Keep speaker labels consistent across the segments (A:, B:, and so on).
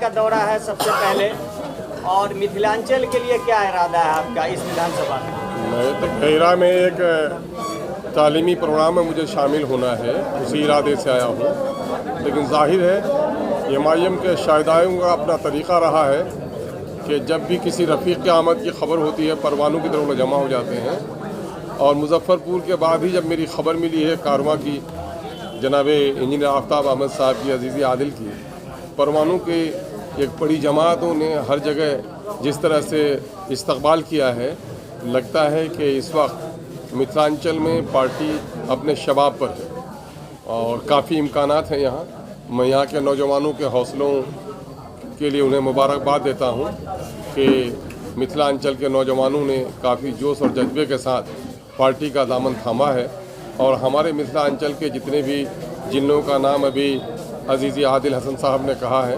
A: का दौरा है सबसे पहले, और मिथिलांचल के लिए क्या इरादा है आपका इस विधानसभा में?
B: मैं तो खैरा में एक तालीमी प्रोग्राम में मुझे शामिल होना है, उसी इरादे से आया हूँ। लेकिन जाहिर है एमआईएम के शायदाइयों का अपना तरीक़ा रहा है कि जब भी किसी रफ़ीक की आमद की खबर होती है परवानों की तरफ लोग जमा हो जाते हैं। और मुजफ्फरपुर के बाद ही जब मेरी खबर मिली है कारवां की, जनाब इंजीनियर आफ्ताब अहमद साहब की, अजीज़ी आदिल की, परवानों के एक बड़ी जमातों ने हर जगह जिस तरह से इस्तकबाल किया है, लगता है कि इस वक्त मिथिलांचल में पार्टी अपने शबाब पर है और काफ़ी इम्कानात हैं यहाँ। मैं यहाँ के नौजवानों के हौसलों के लिए उन्हें मुबारकबाद देता हूँ कि मिथिलांचल के नौजवानों ने काफ़ी जोश और जज्बे के साथ पार्टी का दामन थामा है। और हमारे मिथिलांचल के जितने भी जिन लोगों का नाम अभी अजीज़ी आदिल हसन साहब ने कहा है,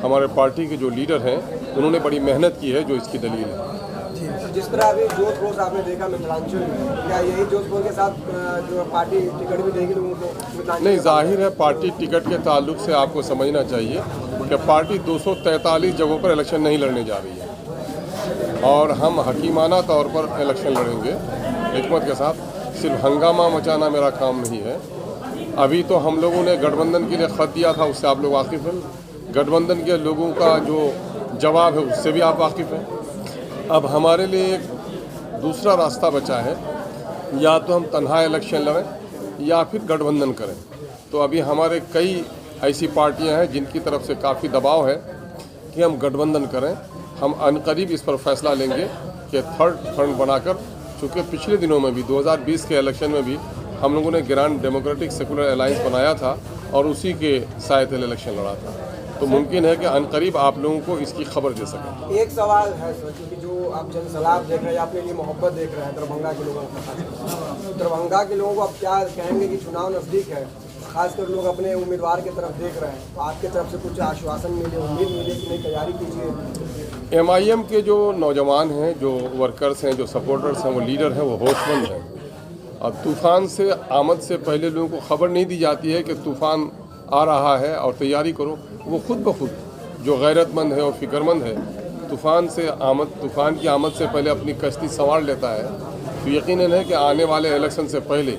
B: हमारे पार्टी के जो लीडर हैं उन्होंने बड़ी मेहनत की है, जो इसकी दलील है।
C: जिस तरह अभी जोश खरोश आपने देखा मिथिलांचल में, क्या यही जोश खरोश के साथ जो पार्टी टिकट भी देगी लोगों को?
B: नहीं, जाहिर है पार्टी टिकट के ताल्लुक से आपको समझना चाहिए कि पार्टी 243 जगहों पर इलेक्शन नहीं लड़ने जा रही है और हम हकीमाना तौर पर इलेक्शन लड़ेंगे हिकमत के साथ। सिर्फ हंगामा मचाना मेरा काम नहीं है। अभी तो हम लोगों ने गठबंधन के लिए ख़त दिया था, उससे आप लोग वाकिफ़ हैं। गठबंधन के लोगों का जो जवाब है उससे भी आप वाकिफ़ हैं। अब हमारे लिए एक दूसरा रास्ता बचा है, या तो हम तन्हा इलेक्शन लड़ें या फिर गठबंधन करें। तो अभी हमारे कई ऐसी पार्टियां हैं जिनकी तरफ से काफ़ी दबाव है कि हम गठबंधन करें। हम अनकरीब इस पर फैसला लेंगे कि थर्ड फ्रंट बनाकर, चूँकि पिछले दिनों में भी 2020 के इलेक्शन में भी हम लोगों ने ग्रांड डेमोक्रेटिक सेकुलर अलायंस बनाया था और उसी के साए तले इलेक्शन लड़ा था। तो मुमकिन है कि अनकरीब आप लोगों को इसकी खबर दे सकें।
C: एक सवाल है सर, क्योंकि जो आप जनसलाब देख रहे हैं, अपने लिए मोहब्बत देख रहे हैं दरभंगा के लोगों को, दरभंगा के लोगों को आप क्या कहेंगे कि चुनाव नज़दीक है, खासकर लोग अपने उम्मीदवार की तरफ देख रहे हैं, तो आपके तरफ से कुछ आश्वासन मिले, उम्मीद मिले कि नहीं तैयारी कीजिए?
B: एमआईएम के जो नौजवान हैं, जो वर्कर्स हैं, जो सपोर्टर्स हैं, वो लीडर हैं, वो होशमंद हैं। और तूफ़ान से आमद से पहले लोगों को खबर नहीं दी जाती है कि तूफ़ान आ रहा है और तैयारी करो। वो खुद ब खुद जो गैरतमंद है और फ़िक्रमंद है, तूफ़ान की आमद से पहले अपनी कश्ती संवार लेता है। तो यकीनन है कि आने वाले इलेक्शन से पहले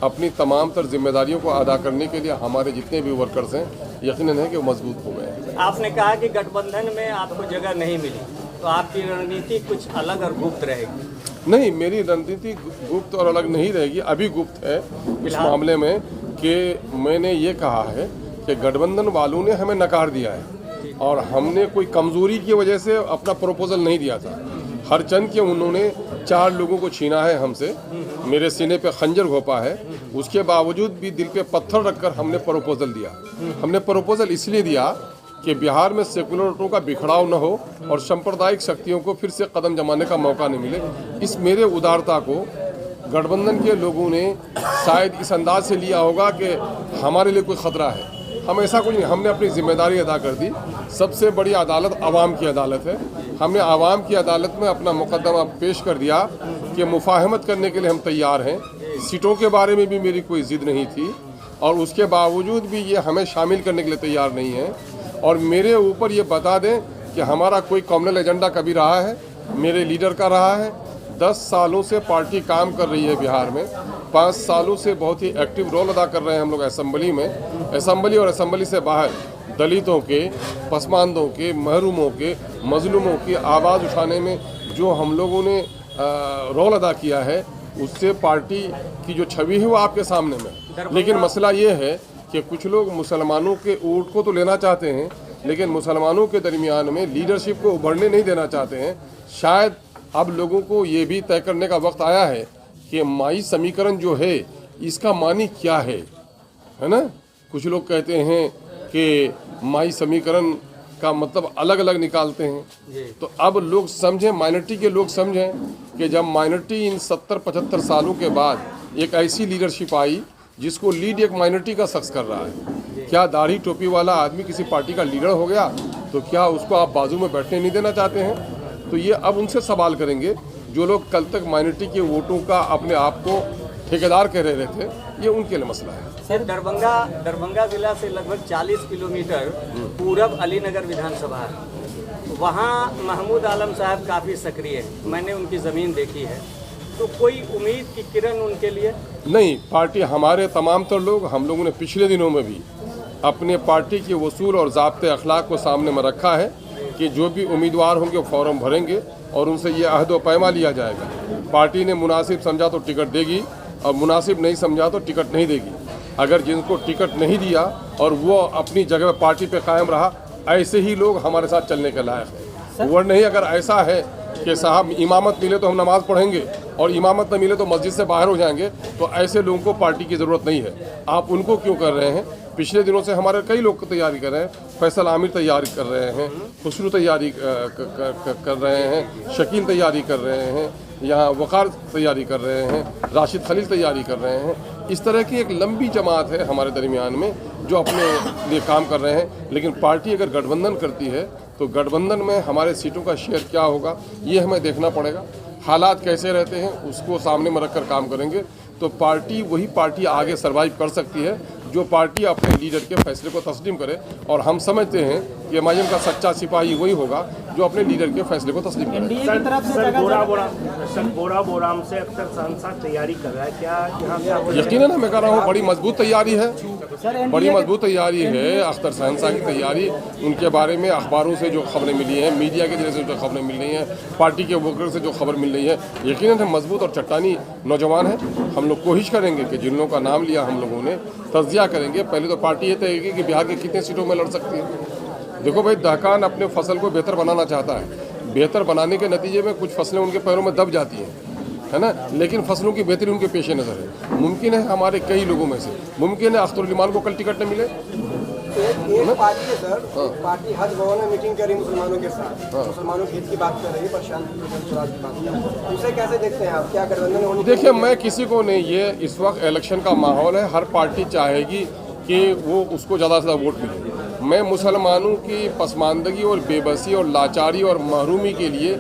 B: अपनी तमाम तर जिम्मेदारियों को अदा करने के लिए हमारे जितने भी वर्कर्स हैं, यकीनन है कि वो मजबूत हो गए।
A: आपने कहा कि गठबंधन में आपको जगह नहीं मिली, तो आपकी रणनीति कुछ अलग और गुप्त रहेगी?
B: नहीं, मेरी रणनीति गुप्त और अलग नहीं रहेगी। अभी गुप्त है इस मामले में कि मैंने ये कहा है कि गठबंधन वालों ने हमें नकार दिया है और हमने कोई कमज़ोरी की वजह से अपना प्रपोजल नहीं दिया था। हर चंद के उन्होंने 4 लोगों को छीना है हमसे, मेरे सीने पे खंजर घोंपा है, उसके बावजूद भी दिल पे पत्थर रखकर हमने प्रपोजल दिया। हमने प्रपोजल इसलिए दिया कि बिहार में सेकुलरों का बिखराव न हो और सांप्रदायिक शक्तियों को फिर से कदम जमाने का मौका नहीं मिले। इस मेरे उदारता को गठबंधन के लोगों ने शायद इस अंदाज से लिया होगा कि हमारे लिए कोई ख़तरा है। हम ऐसा कुछ नहीं, हमने अपनी जिम्मेदारी अदा कर दी। सबसे बड़ी अदालत आवाम की अदालत है। हमने आवाम की अदालत में अपना मुकदमा पेश कर दिया कि मुफाहमत करने के लिए हम तैयार हैं। सीटों के बारे में भी मेरी कोई ज़िद नहीं थी और उसके बावजूद भी ये हमें शामिल करने के लिए तैयार नहीं है। और मेरे ऊपर ये बता दें कि हमारा कोई कॉम्युनल एजेंडा कभी रहा है, मेरे लीडर का रहा है। 10 सालों से पार्टी काम कर रही है बिहार में। 5 सालों से बहुत ही एक्टिव रोल अदा कर रहे हैं हम लोग असेंबली में। असेंबली और असेंबली से बाहर दलितों के, पसमानदों के, महरूमों के, मजलूमों की आवाज़ उठाने में जो हम लोगों ने रोल अदा किया है, उससे पार्टी की जो छवि है वो आपके सामने में। लेकिन मसला ये है कि कुछ लोग मुसलमानों के ऊँट को तो लेना चाहते हैं, लेकिन मुसलमानों के दरमियान में लीडरशिप को उभरने नहीं देना चाहते हैं। शायद अब लोगों को ये भी तय करने का वक्त आया है कि माई समीकरण जो है इसका मानी क्या है ना। कुछ लोग कहते हैं कि माई समीकरण का मतलब अलग अलग निकालते हैं। तो अब लोग समझें, माइनॉरिटी के लोग समझें कि जब माइनॉरिटी इन 70-75 सालों के बाद एक ऐसी लीडरशिप आई जिसको लीड एक माइनॉरिटी का शख्स कर रहा है, क्या दाढ़ी टोपी वाला आदमी किसी पार्टी का लीडर हो गया तो क्या उसको आप बाजू में बैठने नहीं देना चाहते हैं? तो ये अब उनसे सवाल करेंगे जो लोग कल तक माइनॉरिटी के वोटों का अपने आप को ठेकेदार कह रहे थे, ये उनके लिए मसला है।
A: सर, दरभंगा जिला से लगभग 40 किलोमीटर पूरब अलीनगर विधानसभा है। वहाँ महमूद आलम साहब काफ़ी सक्रिय हैं, मैंने उनकी ज़मीन देखी है। तो कोई उम्मीद की किरण उनके लिए?
B: नहीं, पार्टी हमारे तमाम तर लोग, हम लोगों ने पिछले दिनों में भी अपने पार्टी के वसूल और ज़ाब्ते अखलाक को सामने में रखा है कि जो भी उम्मीदवार होंगे फॉर्म भरेंगे और उनसे ये अहद व पैमा लिया जाएगा। पार्टी ने मुनासिब समझा तो टिकट देगी और मुनासिब नहीं समझा तो टिकट नहीं देगी। अगर जिनको टिकट नहीं दिया और वो अपनी जगह पार्टी पे कायम रहा, ऐसे ही लोग हमारे साथ चलने के लायक है। वो नहीं, अगर ऐसा है कि साहब इमामत मिले तो हम नमाज़ पढ़ेंगे और इमामत न मिले तो मस्जिद से बाहर हो जाएंगे, तो ऐसे लोगों को पार्टी की ज़रूरत नहीं है। आप उनको क्यों कर रहे हैं? पिछले दिनों से हमारे कई लोग तैयारी कर रहे हैं। फैसल आमिर तैयारी कर रहे हैं, खुसरू तैयारी कर रहे हैं, शकील तैयारी कर रहे हैं, यहाँ वक़ार तैयारी कर रहे हैं, राशिद खलील तैयारी कर रहे हैं। इस तरह की एक लंबी जमात है हमारे दरमियान में जो अपने लिए काम कर रहे हैं। लेकिन पार्टी अगर गठबंधन करती है तो गठबंधन में हमारे सीटों का शेयर क्या होगा, ये हमें देखना पड़ेगा। हालात कैसे रहते हैं उसको सामने में रखकर काम करेंगे तो पार्टी, वही पार्टी आगे सर्वाइव कर सकती है जो पार्टी अपने लीडर के फैसले को तस्लीम करे। और हम समझते हैं कि एमआईएम का सच्चा सिपाही वही होगा जो अपने लीडर के फैसले को तस्लीम करे।
D: सर, बोराम से अख्तर साहब तैयारी कर रहा है, क्या
B: यकीनन मैं कह रहा हूँ बड़ी मजबूत तैयारी है, बड़ी मजबूत तैयारी है। अख्तर साहब की तैयारी, उनके बारे में अखबारों से जो खबरें मिली हैं, मीडिया के जरिए से जो खबरें मिल रही हैं, पार्टी के वर्कर से जो खबर मिल रही है, यकीनन मजबूत और चट्टानी नौजवान है। हम लोग कोशिश करेंगे कि जिन लोगों का नाम लिया हम लोगों ने, तज्जिया करेंगे। पहले तो पार्टी ये तय करेगी कि बिहार के कितने सीटों में लड़ सकती है। देखो भाई, दहकान अपने फसल को बेहतर बनाना चाहता है। बेहतर बनाने के नतीजे में कुछ फसलें उनके पैरों में दब जाती हैं, है ना, लेकिन फसलों की बेहतरी उनके पेश नज़र है। मुमकिन है हमारे कई लोगों में से, मुमकिन है अख्तरुल इमान को कल टिकट न मिले।
C: एक पार्टी है सर, पार्टी हज भवन में मीटिंग करी मुसलमानों के साथ, मुसलमानों के हित की बात कर रही है, प्रशांत स्वराज की बात कर रही है। उसे कैसे देखते हैं आप? क्या गठबंधन होनी?
B: देखिए, मैं किसी को नहीं, ये इस वक्त इलेक्शन का माहौल है, हर पार्टी चाहेगी कि वो उसको ज़्यादा से ज़्यादा वोट मिले। मैं मुसलमानों की पसमानदगी और बेबसी और लाचारी और महरूमी के लिए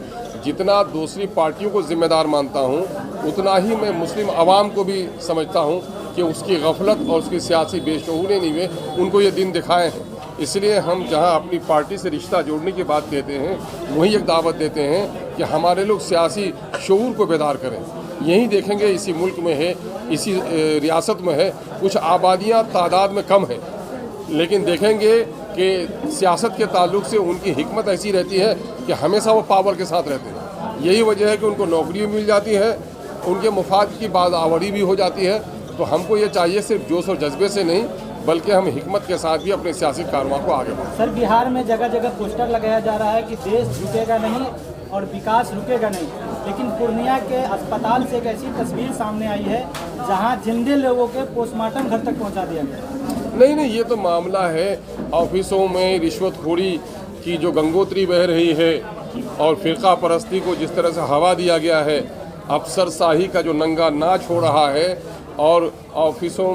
B: जितना दूसरी पार्टियों को जिम्मेदार मानता हूँ, उतना ही मैं मुस्लिम अवाम को भी समझता हूँ कि उसकी गफलत और उसकी सियासी बेशऊरी नहीं हुए, उनको ये दिन दिखाए हैं। इसलिए हम जहाँ अपनी पार्टी से रिश्ता जोड़ने की बात कहते हैं, वही एक दावत देते हैं कि हमारे लोग सियासी शऊर को बेदार करें। यही देखेंगे इसी मुल्क में है, इसी रियासत में है, कुछ आबादियाँ तादाद में कम हैं, लेकिन देखेंगे कि सियासत के ताल्लुक से उनकी हिकमत ऐसी रहती है कि हमेशा वो पावर के साथ रहते हैं। यही वजह है कि उनको नौकरी भी मिल जाती है, उनके मुफाद की बात आवरी भी हो जाती है। तो हमको ये चाहिए सिर्फ जोश और जज्बे से नहीं, बल्कि हम हिकमत के साथ भी अपने सियासी कारवां को आगे बढ़ाएं।
E: सर, बिहार में जगह जगह पोस्टर लगाया जा रहा है कि देश झुकेगा नहीं और विकास रुकेगा नहीं, लेकिन पूर्णिया के अस्पताल से एक ऐसी तस्वीर सामने आई है जहां जिंदे लोगों के पोस्टमार्टम घर तक पहुंचा दिया गया।
B: नहीं, ये तो मामला है ऑफिसों में रिश्वतखोरी की जो गंगोत्री बह रही है और फ़िरका परस्ती को जिस तरह से हवा दिया गया है, अफसरशाही का जो नंगा नाच हो रहा है और ऑफिसों